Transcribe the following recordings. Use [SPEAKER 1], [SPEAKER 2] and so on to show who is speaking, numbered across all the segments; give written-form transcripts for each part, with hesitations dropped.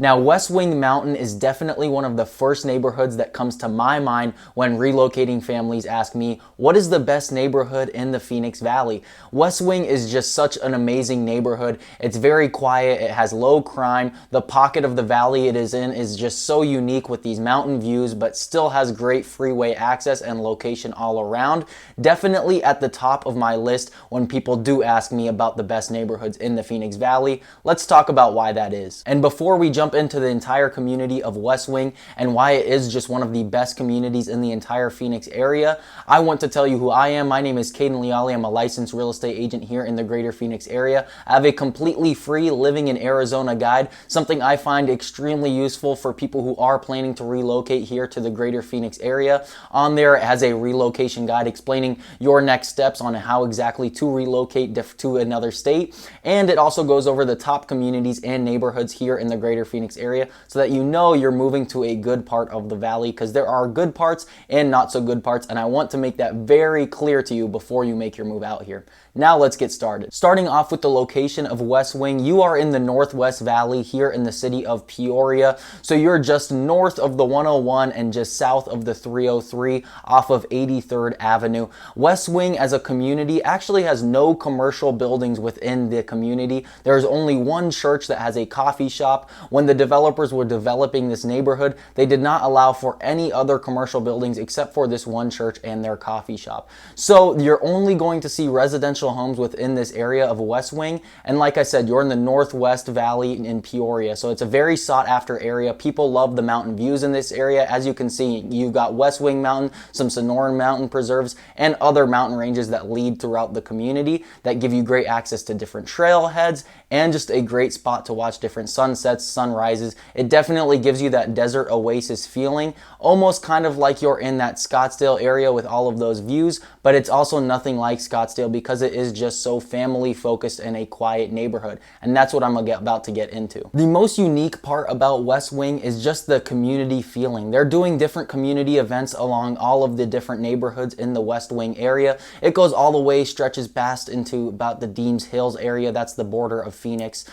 [SPEAKER 1] Now, West Wing Mountain is definitely one of the first neighborhoods that comes to my mind when relocating families ask me, what is the best neighborhood in the Phoenix Valley? West Wing is just such an amazing neighborhood. It's very quiet, it has low crime. The pocket of the valley it is in is just so unique with these mountain views, but still has great freeway access and location all around. Definitely at the top of my list when people do ask me about the best neighborhoods in the Phoenix Valley. Let's talk about why that is. And before we jump into the entire community of West Wing and why it is just one of the best communities in the entire Phoenix area, I want to tell you who I am. My name is Caden Leali. I'm a licensed real estate agent here in the greater Phoenix area. I have a completely free living in Arizona guide, something I find extremely useful for people who are planning to relocate here to the greater Phoenix area. On there, it has a relocation guide explaining your next steps on how exactly to relocate to another state. And it also goes over the top communities and neighborhoods here in the greater Phoenix area so that you know you're moving to a good part of the valley, because there are good parts and not so good parts, and I want to make that very clear to you before you make your move out here. Now let's get started. Starting off with the location of West Wing, you are in the Northwest Valley here in the city of Peoria. So you're just north of the 101 and just south of the 303 off of 83rd Avenue. West Wing as a community actually has no commercial buildings within the community. There's only one church that has a coffee shop. When the developers were developing this neighborhood, they did not allow for any other commercial buildings except for this one church and their coffee shop. So you're only going to see residential homes within this area of West Wing. And like I said, you're in the Northwest Valley in Peoria. So it's a very sought after area. People love the mountain views in this area. As you can see, you've got West Wing Mountain, some Sonoran Mountain preserves, and other mountain ranges that lead throughout the community that give you great access to different trailheads and just a great spot to watch different sunsets, sunrises. It definitely gives you that desert oasis feeling, almost kind of like you're in that Scottsdale area with all of those views, but it's also nothing like Scottsdale because it is just so family focused in a quiet neighborhood. And that's what I'm about to get into. The most unique part about West Wing is just the community feeling. They're doing different community events along all of the different neighborhoods in the West Wing area. It goes all the way, stretches past into about the Deems Hills area. That's the border of Phoenix.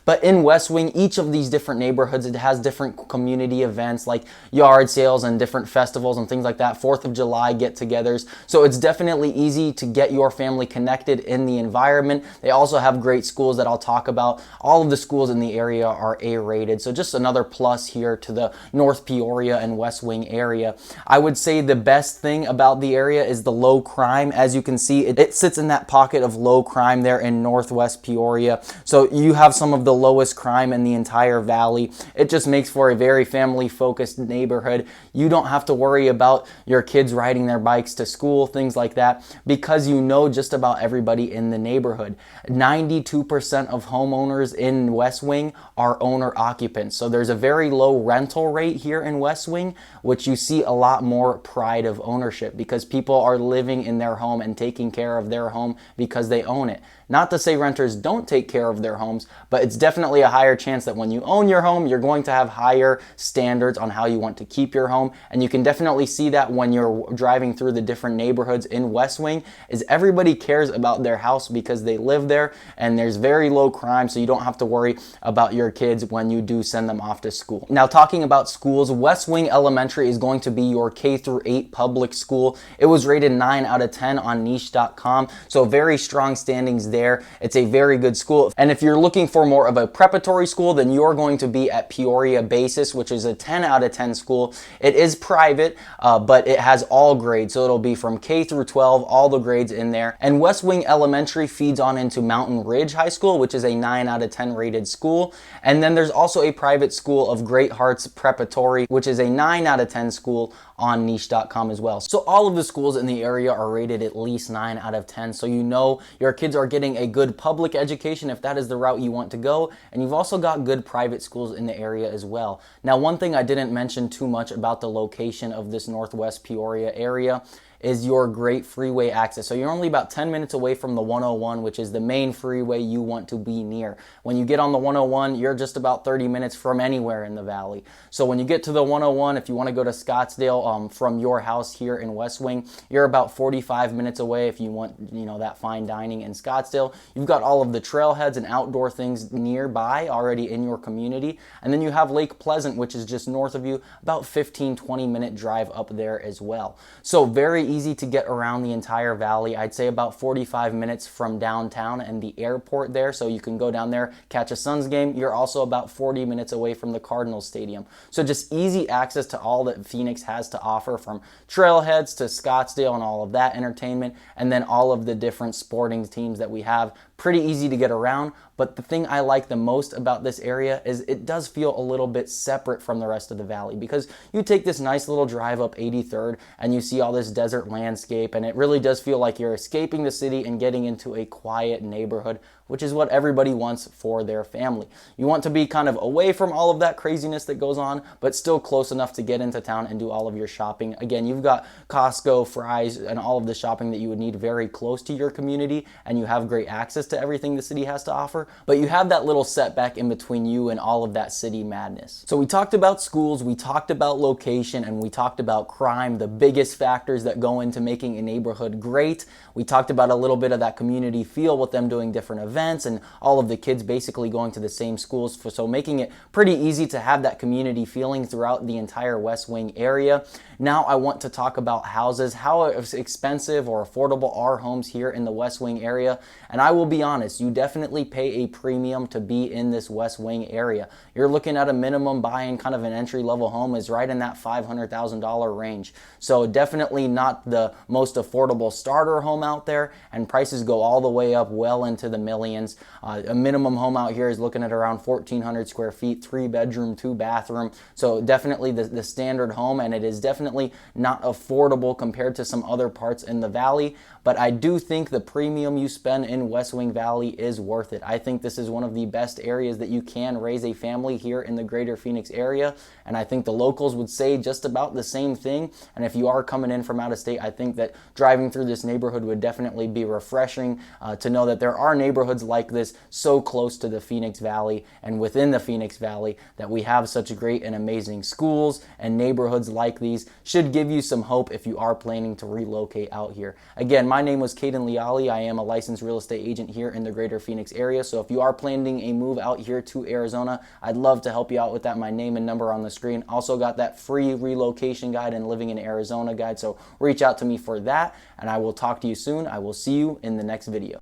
[SPEAKER 1] But in West Wing, each of these different neighborhoods, it has different community events like yard sales and different festivals and things like that, 4th of July get-togethers. So it's definitely easy to get your family connected in the environment. They also have great schools that I'll talk about. All of the schools in the area are A-rated. So just another plus here to the North Peoria and West Wing area. I would say the best thing about the area is the low crime. As you can see, it sits in that pocket of low crime there in Northwest Peoria. So you have some of the lowest crime in the entire valley. It just makes for a very family-focused neighborhood. You don't have to worry about your kids riding their bikes to school, things like that, because you know just about everybody in the neighborhood. 92% of homeowners in West Wing are owner-occupants. So there's a very low rental rate here in West Wing, which you see a lot more pride of ownership because people are living in their home and taking care of their home because they own it. Not to say renters don't take care of their homes, but it's definitely a higher chance that when you own your home, you're going to have higher standards on how you want to keep your home. And you can definitely see that when you're driving through the different neighborhoods in West Wing, is everybody cares about their house because they live there, and there's very low crime, so you don't have to worry about your kids when you do send them off to school. Now, talking about schools, West Wing Elementary is going to be your K-8 public school. It was rated 9 out of 10 on niche.com, so very strong standings there. It's a very good school. And if you're looking for more of a preparatory school, then you're going to be at Peoria Basis, which is a 10 out of 10 school. It is private, but it has all grades. So it'll be from K through 12, all the grades in there. And West Wing Elementary feeds on into Mountain Ridge High School, which is a 9 out of 10 rated school. And then there's also a private school of Great Hearts Preparatory, which is a 9 out of 10 school on niche.com as well. So all of the schools in the area are rated at least 9 out of 10. So you know your kids are getting a good public education if that is the route you want to go. And you've also got good private schools in the area as well. Now, one thing I didn't mention too much about the location of this Northwest Peoria area is your great freeway access. So you're only about 10 minutes away from the 101, which is the main freeway you want to be near. When you get on the 101, you're just about 30 minutes from anywhere in the valley. So when you get to the 101, if you want to go to Scottsdale from your house here in West Wing, you're about 45 minutes away if you want, that fine dining in Scottsdale. You've got all of the trailheads and outdoor things nearby already in your community. And then you have Lake Pleasant, which is just north of you, about 15-20 minute drive up there as well. So very easy to get around the entire valley. I'd say about 45 minutes from downtown and the airport there. So you can go down there, catch a Suns game. You're also about 40 minutes away from the Cardinals Stadium. So just easy access to all that Phoenix has to offer, from trailheads to Scottsdale and all of that entertainment, and then all of the different sporting teams that we have. Pretty easy to get around, but the thing I like the most about this area is it does feel a little bit separate from the rest of the valley, because you take this nice little drive up 83rd and you see all this desert landscape, and it really does feel like you're escaping the city and getting into a quiet neighborhood, which is what everybody wants for their family. You want to be kind of away from all of that craziness that goes on, but still close enough to get into town and do all of your shopping. Again, you've got Costco, Fry's, and all of the shopping that you would need very close to your community, and you have great access to everything the city has to offer, but you have that little setback in between you and all of that city madness. So we talked about schools, we talked about location, and we talked about crime, the biggest factors that go into making a neighborhood great. We talked about a little bit of that community feel with them doing different events and all of the kids basically going to the same schools, so making it pretty easy to have that community feeling throughout the entire West Wing area. Now I want to talk about houses, how expensive or affordable are homes here in the West Wing area. And I will be honest, you definitely pay a premium to be in this West Wing area. You're looking at a minimum buying kind of an entry-level home is right in that $500,000 range. So definitely not the most affordable starter home out there, and prices go all the way up well into the millions. A minimum home out here is looking at around 1,400 square feet, 3-bedroom, 2-bathroom. So definitely the standard home, and it is definitely not affordable compared to some other parts in the valley. But I do think the premium you spend in West Wing Valley is worth it. I think this is one of the best areas that you can raise a family here in the greater Phoenix area, and I think the locals would say just about the same thing. And if you are coming in from out of state, I think that driving through this neighborhood would definitely be refreshing to know that there are neighborhoods like this so close to the Phoenix Valley, and within the Phoenix Valley that we have such great and amazing schools and neighborhoods like these. Should give you some hope if you are planning to relocate out here. Again, my name was Caden Leali. I am a licensed real estate agent here in the greater Phoenix area. So if you are planning a move out here to Arizona, I'd love to help you out with that. My name and number on the screen. Also got that free relocation guide and living in Arizona guide. So reach out to me for that, and I will talk to you soon. I will see you in the next video.